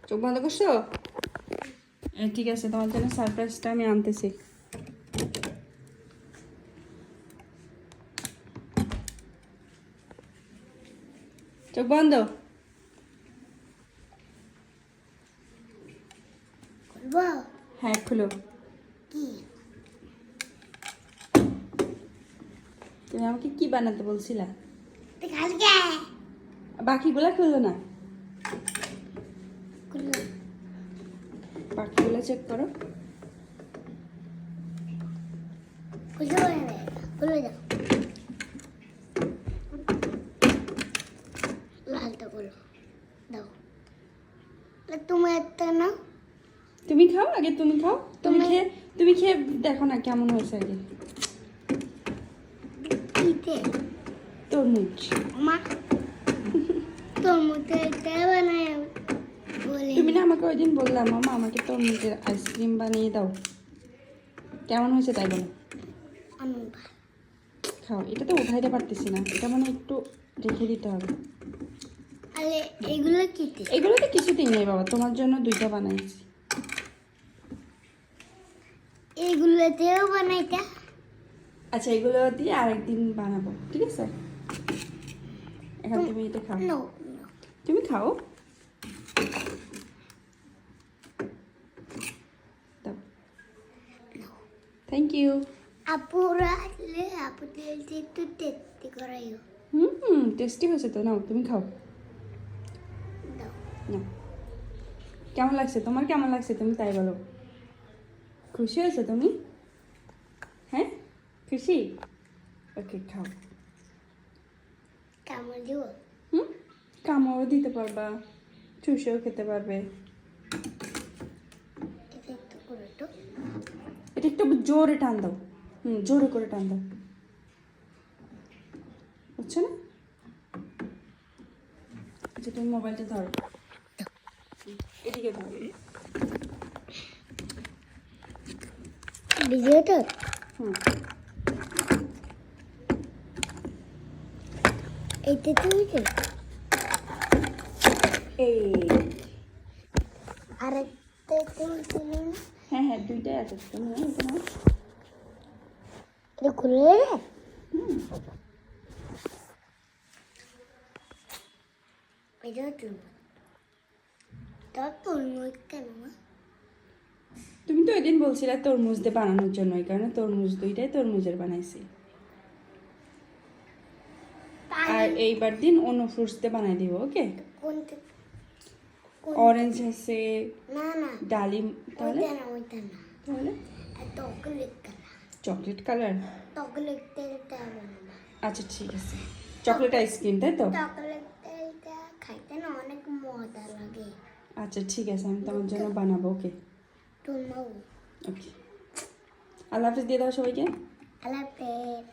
চোখ বন্ধ করছো? ঠিক আছে, তোমার জন্য সারপ্রাইজটা আমি আনতেছি। চোখ বন্ধ। হ্যাঁ খুলো। তুমি আমাকে কি বানাতে বলছিলা? বাকিগুলা খুললো না, বাকিগুলো চেক করো। তুমি খাও আগে, তুমি খাও। তুমি খেয়ে দেখো না কেমন হয়েছে আগে। তরমুজ। তুমি না আমাকে ওই দিন বললাম মামা আমাকে তরমুজের আইসক্রিম বানিয়ে দাও, কেমন হয়েছে তাই বলো। খাও, এটা তো উঠাইতে পারতেছি না, এটা মানে একটু রেখে দিতে হবে। এগুলো তো কিছুতেই নেই বাবা, তোমার জন্য 2টা বানাইছি। এগুলোতেও বানাইতা? আচ্ছা এগুলো দিয়ে আরেকদিন বানাবো, ঠিক আছে? এখন তুমি এটা খাও। তুমি খাও। Thank you. আপুরা আসলে আপুদেরকে একটু টেস্টি করাইও। টেস্টি হয়েছে তো, নাও তুমি খাও। নাও। কেমন লাগছে তোমার, কেমন লাগছে তুমি তাই বলো। খুশি হয়েছো তুমি? হ্যাঁ খুশি? ওকে খাও। কামড় দিব? কামড়ও দিতে পারবা, চুষেও খেতে পারবে। এটা একটু জোরে টান দাও। জোরে করে টান দাও, বুঝছো না? আচ্ছা তুমি মোবাইলটা ধরো, এদিকে ধরো। ভিডিওটা এইটা তুলছে। এই আরেকটা তুলছিল না? হ্যাঁ হ্যাঁ 2টাই আছে, তুমি এটা নাও। এটা খুলে রে। এটা তুলব। তরমুজ কেন? তুমি তো ওইদিন বলছিলে তরমুজ দিয়ে বানানোর জন্য, এই কারণে তরমুজ 2টাই তরমুজের বানাইছি। আর এইবার দিন অন্য ফ্রুটস দিয়ে বানাই দিব, ওকে? কোনটা? অরেঞ্জ আছে, না না ডালিম। তাহলে ওইটা না তাহলে chocolate colour. Chocolate colour? Chocolate তেলটা বানাবো। আচ্ছা ঠিক আছে, চকলেট আইসক্রিম তাই তো? চকলেট তেলটা খাইতে না অনেক মজা লাগে। আচ্ছা ঠিক আছে, আমি তোমার জন্য বানাবো, ওকে? তোমাও। ওকে, আল্লাহ হাফিজ দিয়ে দাও সবাইকে। আল্লাহ হাফেজ।